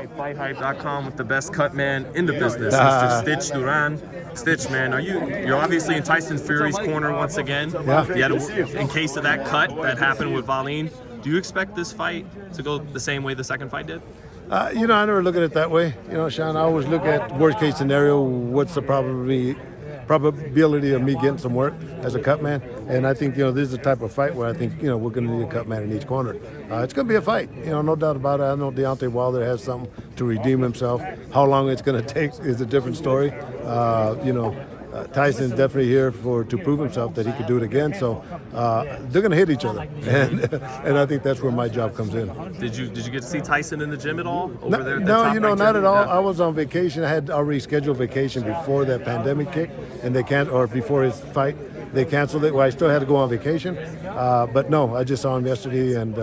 FightHype.com with the best cut man in the business, Mr. Stitch Duran. Stitch, man, you're obviously in Tyson Fury's corner once again. Yeah. In case of that cut that happened with Valine, do you expect this fight to go the same way the second fight did? I never look at it that way. Sean, I always look at worst case scenario. What's the probability of me getting some work as a cut man? And I think, this is the type of fight where I think, we're going to need a cut man in each corner. It's going to be a fight, no doubt about it. I know Deontay Wilder has something to redeem himself. How long it's going to take is a different story. Tyson's definitely here to prove himself that he could do it again. So they're going to hit each other, and I think that's where my job comes in. Did you get to see Tyson in the gym at all over there? No, not at all. I was on vacation. I had already scheduled vacation before that pandemic kick, and before his fight, they canceled it. Well, I still had to go on vacation, but no, I just saw him yesterday, and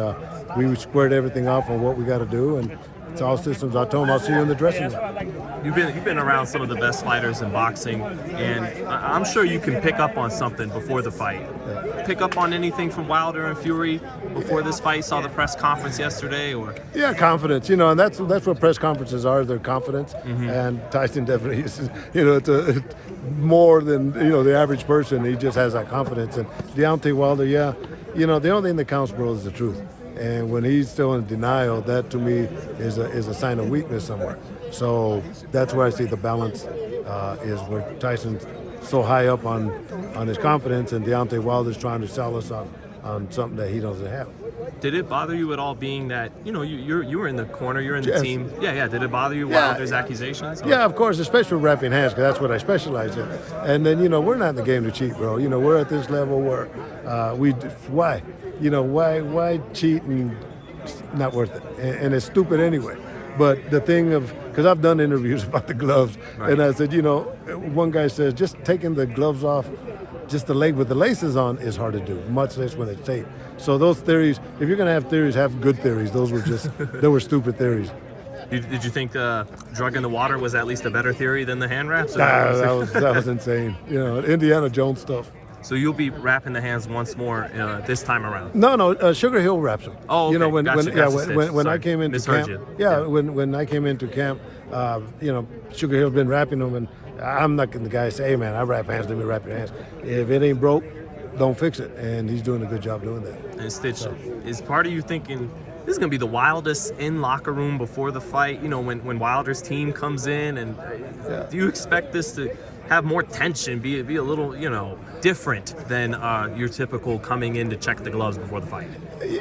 we squared everything off on what we got to do, and it's all systems. I told him I'll see you in the dressing room. You've been around some of the best fighters in boxing, and I'm sure you can pick up on something before the fight. Yeah. Pick up on anything from Wilder and Fury before this fight? Saw the press conference yesterday, or? Yeah, confidence. And that's what press conferences are. They're confidence, and Tyson definitely is. It's more than the average person. He just has that confidence. And Deontay Wilder, the only thing that counts, bro, is the truth. And when he's still in denial, that to me is a sign of weakness somewhere. So that's where I see the balance is where Tyson's so high up on his confidence, and Deontay Wilder's trying to sell us on something that he doesn't have. Did it bother you at all, being that you were in the corner, you're in the team? Yeah. Did it bother you, Wilder's accusations? Or? Yeah, of course, especially with wrapping hands, because that's what I specialize in. And then we're not in the game to cheat, bro. We're at this level where why? Why cheat and it's not worth it? And it's stupid anyway. But the thing because I've done interviews about the gloves, right. And I said, one guy says just taking the gloves off, just the leg with the laces on is hard to do, much less when it's taped. So those theories, if you're going to have theories, have good theories. Those were they were stupid theories. Did you think drug in the water was at least a better theory than the hand wraps? That was insane. Indiana Jones stuff. So you'll be wrapping the hands once more this time around? No, Sugar Hill wraps them. Oh, okay. When I came into camp, when I came into camp, Sugar Hill's been wrapping them, and I'm not going to the guy say, hey man, I wrap hands, let me wrap your hands. If it ain't broke, don't fix it, and he's doing a good job doing that. And Stitch, is part of you thinking this is going to be the wildest in locker room before the fight? When Wilder's team comes in, and do you expect this to have more tension, be a little, different than your typical coming in to check the gloves before the fight?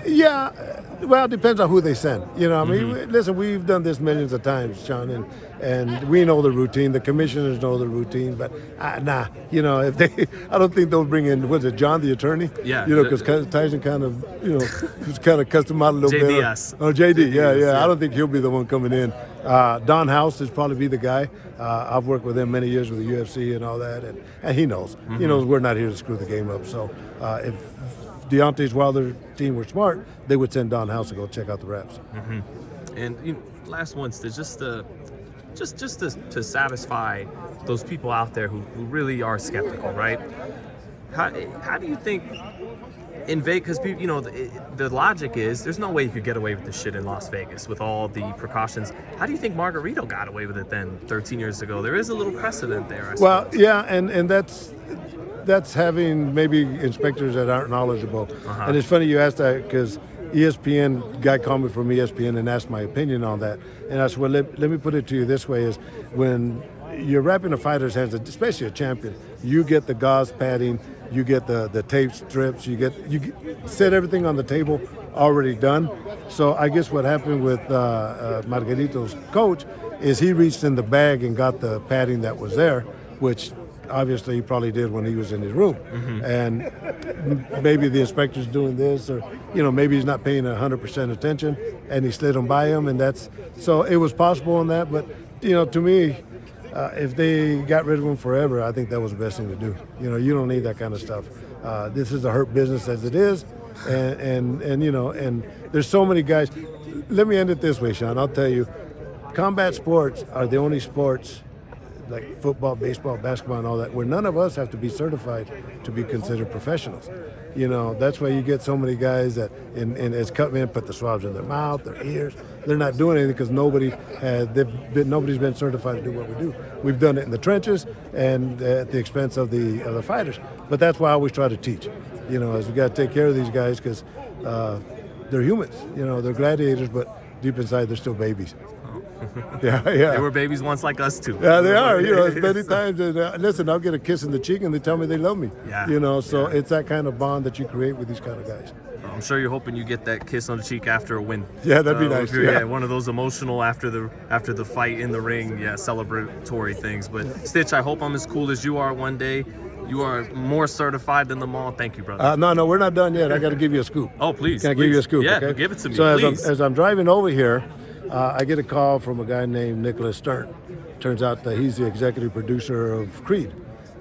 Yeah, well, it depends on who they send. Listen, we've done this millions of times, Sean, and we know the routine. The commissioners know the routine, but if they, I don't think they'll bring in, was it John the attorney? Yeah. Because Tyson kind of, kind of cussed him out a little bit. JDS. Oh, JD, yeah. I don't think he'll be the one coming in. Don House is probably be the guy. I've worked with him many years with the UFC and all that, and he knows. He knows we're not here to screw the game up. So if Deontay's Wilder team were smart, they would send Don House to go check out the wraps. And last one, just to satisfy those people out there who really are skeptical, right? How do you think in Vegas, because the logic is there's no way you could get away with this shit in Las Vegas with all the precautions. How do you think Margarito got away with it then 13 years ago? There is a little precedent there, I suppose. Well, yeah, and that's having maybe inspectors that aren't knowledgeable. And it's funny you asked that, because ESPN, guy called me from ESPN and asked my opinion on that. And I said, well, let me put it to you this way, is when you're wrapping a fighter's hands, especially a champion, you get the gauze padding, you get the tape strips, you set everything on the table already done. So I guess what happened with Margarito's coach is he reached in the bag and got the padding that was there, which obviously he probably did when he was in his room. And maybe the inspector's doing this, or maybe he's not paying 100% attention and he slid them by him, and so it was possible in that. But to me, if they got rid of him forever, I think that was the best thing to do. You don't need that kind of stuff. This is a hurt business as it is, and there's so many guys. Let me end it this way, Sean. I'll tell you, combat sports are the only sports like football, baseball, basketball, and all that, where none of us have to be certified to be considered professionals. You know, that's why you get so many guys that, as Cutman, put the swabs in their mouth, their ears. They're not doing anything because nobody's been certified to do what we do. We've done it in the trenches and at the expense of the other fighters. But that's why I always try to teach. You know, is we got to take care of these guys because they're humans. You know, they're gladiators, but deep inside they're still babies. Yeah. They were babies once like us too. Yeah, they are. You know, as many times. And, listen, I'll get a kiss in the cheek and they tell me they love me. Yeah. You know, so it's that kind of bond that you create with these kind of guys. I'm sure you're hoping you get that kiss on the cheek after a win. Yeah, that'd be nice. Yeah, one of those emotional after the fight in the ring, celebratory things. But Stitch, I hope I'm as cool as you are one day. You are more certified than them all. Thank you, brother. No, we're not done yet. I got to give you a scoop. Oh, please. Can I give you a scoop? Yeah, okay? give it to me. So please. as I'm driving over here, I get a call from a guy named Nicholas Stern. Turns out that he's the executive producer of Creed.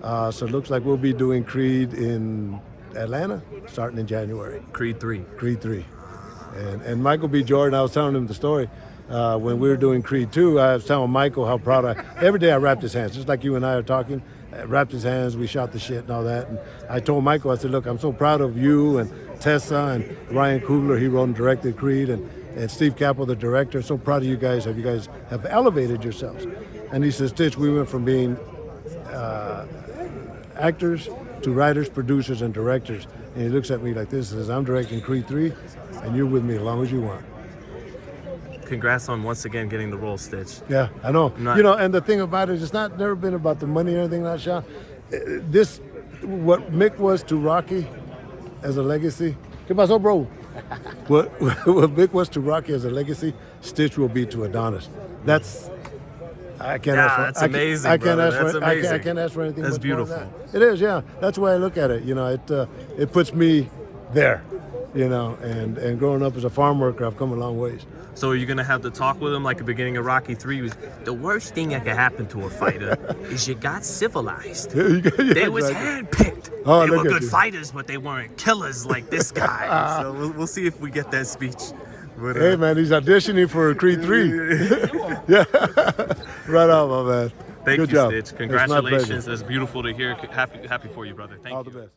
So it looks like we'll be doing Creed in Atlanta starting in January. Creed 3. Creed 3. And Michael B. Jordan, I was telling him the story. When we were doing Creed 2, I was telling Michael how proud every day I wrapped his hands, just like you and I are talking. I wrapped his hands, we shot the shit and all that. And I told Michael, I said, look, I'm so proud of you and Tessa and Ryan Coogler, he wrote and directed Creed, and Steve Cappell, the director. So proud of you guys. You guys have elevated yourselves. And he says, Stitch, we went from being actors to writers, producers, and directors. And he looks at me like this and says, I'm directing Creed 3, and you're with me as long as you want. Congrats on once again getting the role, Stitch. Yeah, I know. You know, and the thing about it is it's never been about the money or anything like that, Sean. What Mick was to Rocky as a legacy. ¿Qué pasó, bro? what Mick was to Rocky as a legacy, Stitch will be to Adonis. That's I can't ask for. That's amazing. I can't brother. ask for. That's amazing. I can't ask for anything. That's much more beautiful. than that. It is, yeah. That's the way I look at it. You know, it puts me there. You know, and growing up as a farm worker, I've come a long ways. So are you gonna have to talk with him like the beginning of Rocky 3 was the worst thing that could happen to a fighter is you got civilized. They was handpicked. Oh, they were good fighters, but they weren't killers like this guy. So we'll see if we get that speech. But, hey man, he's auditioning for Creed 3. Yeah, right on, my man. Thank Good you, job. Stitch. Congratulations. It's beautiful to hear. Happy for you, brother. Thank you. All the best.